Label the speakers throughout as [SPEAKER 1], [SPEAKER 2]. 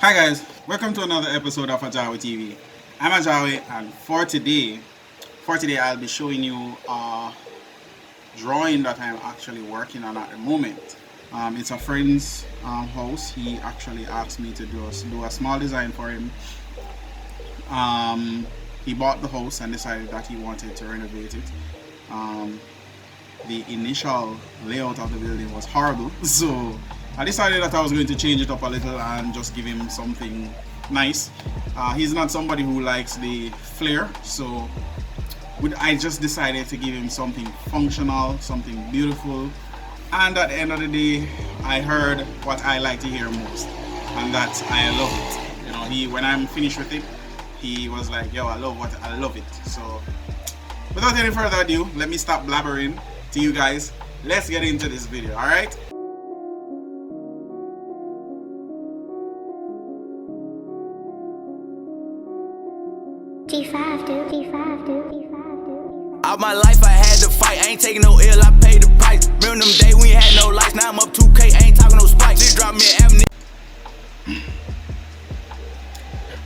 [SPEAKER 1] Hi guys, welcome to another episode of AJAWI TV. I'm AJAWI, and for today I'll be showing you a drawing that I'm actually working on at the moment. It's a friend's house. He actually asked me to do a small design for him. He bought the house and decided that he wanted to renovate it. The initial layout of the building was horrible, so I decided that I was going to change it up a little and just give him something nice. He's not somebody who likes the flair, so I just decided to give him something functional, something beautiful. And at the end of the day, I heard what I like to hear most, and that's I love it. You know, when I'm finished with it, he was like, "Yo, I love it." So, without any further ado, let me stop blabbering to you guys. Let's get into this video. All right.
[SPEAKER 2] All my life I had to fight, I ain't taking no ill, I paid the price. Remember them days we ain't had no lights, now I'm up 2K, I ain't talking no spikes. Just drop me an ammunition.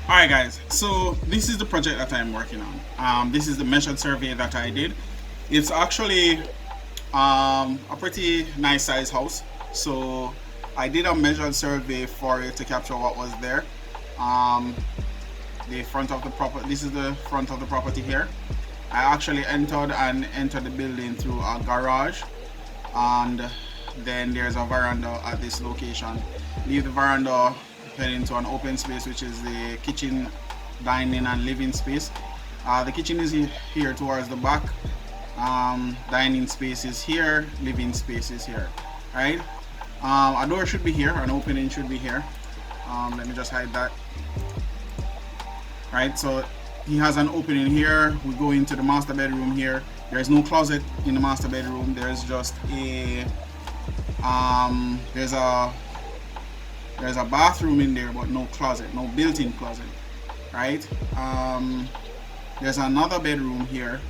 [SPEAKER 1] Alright guys, so this is the project that I'm working on. This is the measured survey that I did. It's actually a pretty nice size house. So I did a measured survey for it to capture what was there. The front of the property, this is the front of the property here. I actually entered the building through a garage, and then there's a veranda at this location. Leave the veranda, head into an open space, which is the kitchen, dining and living space. The kitchen is here towards the back. Dining space is here, living space is here, right? A door should be here, an opening should be here. Let me just hide that. Right, so he has an opening here. We go into the master bedroom here. There's no closet in the master bedroom. There's just a there's a bathroom in there, but no closet, no built-in closet, right? There's another bedroom here,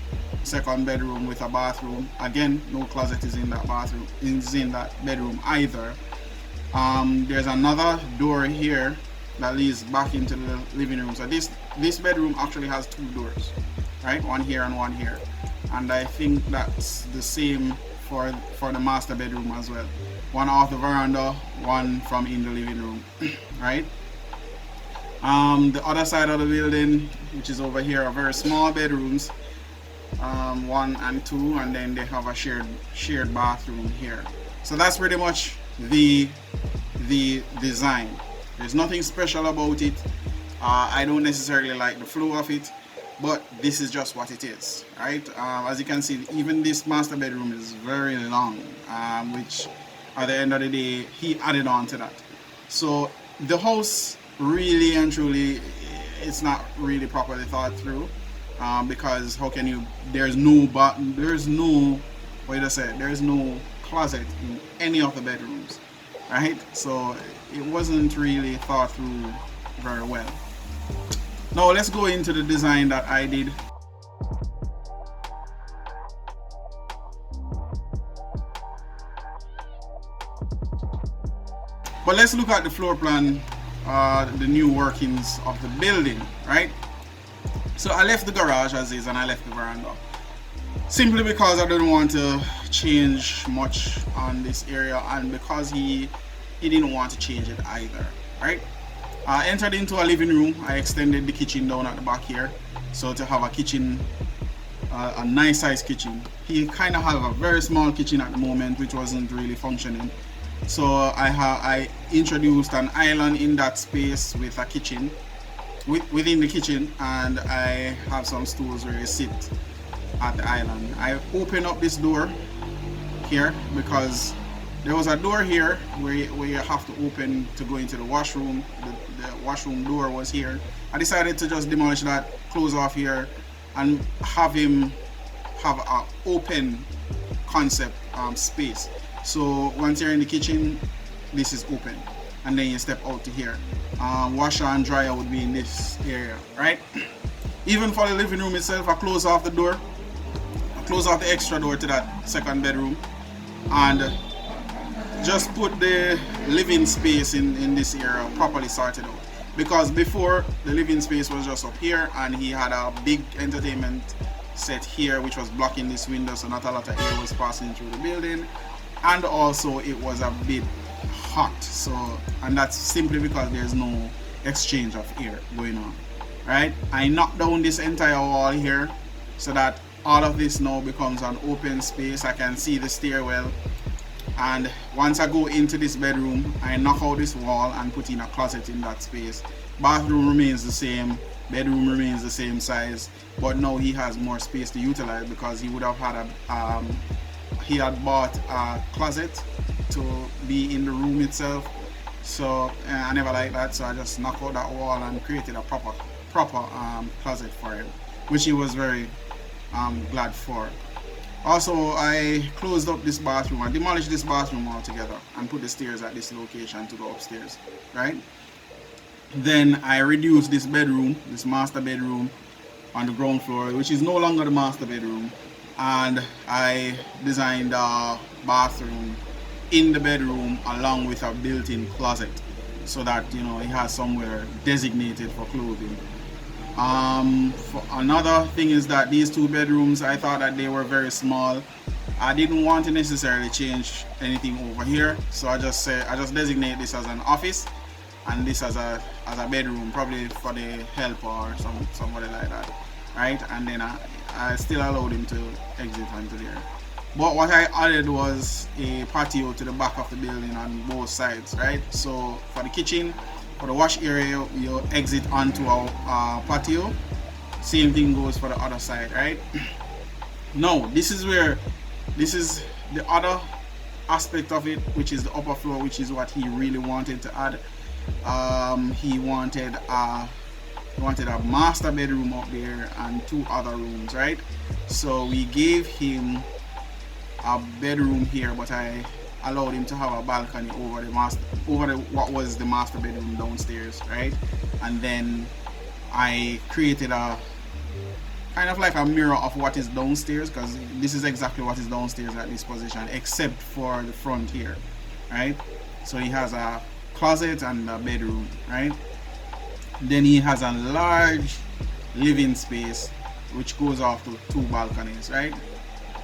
[SPEAKER 1] second bedroom with a bathroom. Again, no closet is in that bathroom, is in that bedroom either. There's another door here that leads back into the living room. So this bedroom actually has two doors, right? One here and one here. And I think that's the same for the master bedroom as well. One off the veranda, one from in the living room, right? The other side of the building, which is over here, are very small bedrooms, 1 and 2, and then they have a shared bathroom here. So that's pretty much the design. There's nothing special about it. I don't necessarily like the flow of it, but this is just what it is, right? As you can see, even this master bedroom is very long, which at the end of the day, he added on to that. So the house really and truly, it's not really properly thought through, because how can you, there's no closet in any of the bedrooms, right? So it wasn't really thought through very well. Now let's go into the design that I did. But let's look at the floor plan, the new workings of the building, right? So I left the garage as is and I left the veranda, simply because I didn't want to change much on this area, and because he didn't want to change it either, right? I entered into a living room. I extended the kitchen down at the back here, so to have a kitchen, a nice size kitchen. He kind of have a very small kitchen at the moment, which wasn't really functioning. So I introduced an island in that space with a kitchen, within the kitchen, and I have some stools where you sit at the island. I open up this door here because there was a door here where you have to open to go into the washroom. The washroom door was here. I decided to just demolish that, close off here, and have him have an open concept space. So once you're in the kitchen, this is open, and then you step out to here. Washer and dryer would be in this area, right? Even for the living room itself, I close off the door. I close off the extra door to that second bedroom, and just put the living space in this area properly sorted out. because before the living space was just up here, and he had a big entertainment set here which was blocking this window, so not a lot of air was passing through the building, and also it was a bit hot. So, and that's simply because there's no exchange of air going on, right? I knocked down this entire wall here so that all of this now becomes an open space. I can see the stairwell, and once I go into this bedroom, I knock out this wall and put in a closet in that space. Bathroom remains the same, bedroom remains the same size, but now he has more space to utilize because he would have had a he had bought a closet to be in the room itself. So I never liked that, so I just knocked out that wall and created a proper closet for him, which he was very glad for. Also, I closed up this bathroom. I demolished this bathroom altogether and put the stairs at this location to go upstairs, right? Then I reduced this bedroom, this master bedroom on the ground floor, which is no longer the master bedroom, and I designed a bathroom in the bedroom along with a built-in closet, so that, you know, he has somewhere designated for clothing. For another thing is that these two bedrooms, I thought that they were very small. I didn't want to necessarily change anything over here, so I just designate this as an office and this as a bedroom, probably for the helper or somebody like that, right? And then I still allowed him to exit onto there. But what I added was a patio to the back of the building on both sides, right? So for the kitchen, for the wash area, you exit onto our patio. Same thing goes for the other side, right? Now, this is the other aspect of it, which is the upper floor, which is what he really wanted to add. He wanted a master bedroom up there and two other rooms, right? So we gave him a bedroom here, but I allowed him to have a balcony over what was the master bedroom downstairs, right? And then I created a kind of like a mirror of what is downstairs, because this is exactly what is downstairs at this position, except for the front here, right? So he has a closet and a bedroom, right? Then he has a large living space which goes off to two balconies, right?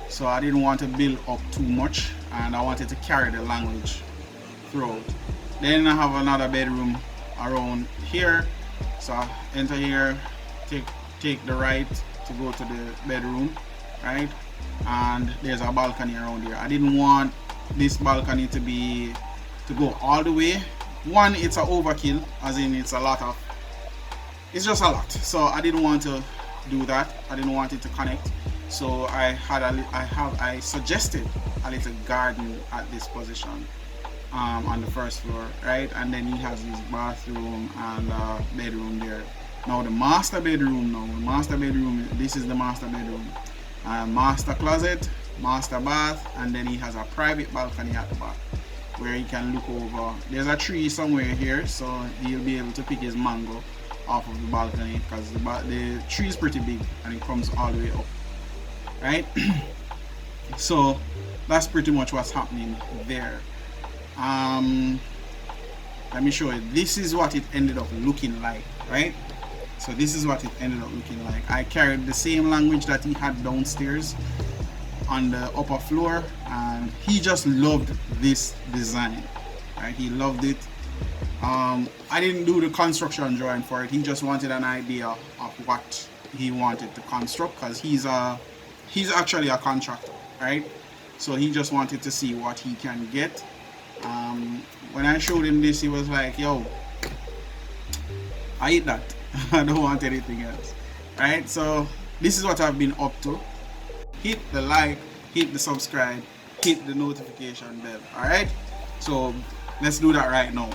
[SPEAKER 1] So I didn't want to build up too much, and I wanted to carry the language throughout. Then I have another bedroom around here, so I enter here, take the right to go to the bedroom, right? And there's a balcony around here. I didn't want this balcony to go all the way. One, it's an overkill, as in it's just a lot. So I didn't want to do that. I didn't want it to connect. So I suggested a little garden at this position on the first floor, right? And then he has his bathroom and bedroom there. Now the master bedroom, this is the master bedroom. Master closet, master bath, and then he has a private balcony at the back where he can look over. There's a tree somewhere here, so he'll be able to pick his mango off of the balcony, because the tree is pretty big and it comes all the way up, right? So that's pretty much what's happening there. Let me show you. This is what it ended up looking like, right? So this is what it ended up looking like. I carried the same language that he had downstairs on the upper floor, and he just loved this design, right? He loved it. I didn't do the construction drawing for it. He just wanted an idea of what he wanted to construct, because he's actually a contractor, right? So he just wanted to see what he can get. When I showed him this, he was like, yo, I eat that. I don't want anything else, right? So this is what I've been up to. Hit the like, hit the subscribe, hit the notification bell, all right? So let's do that right now.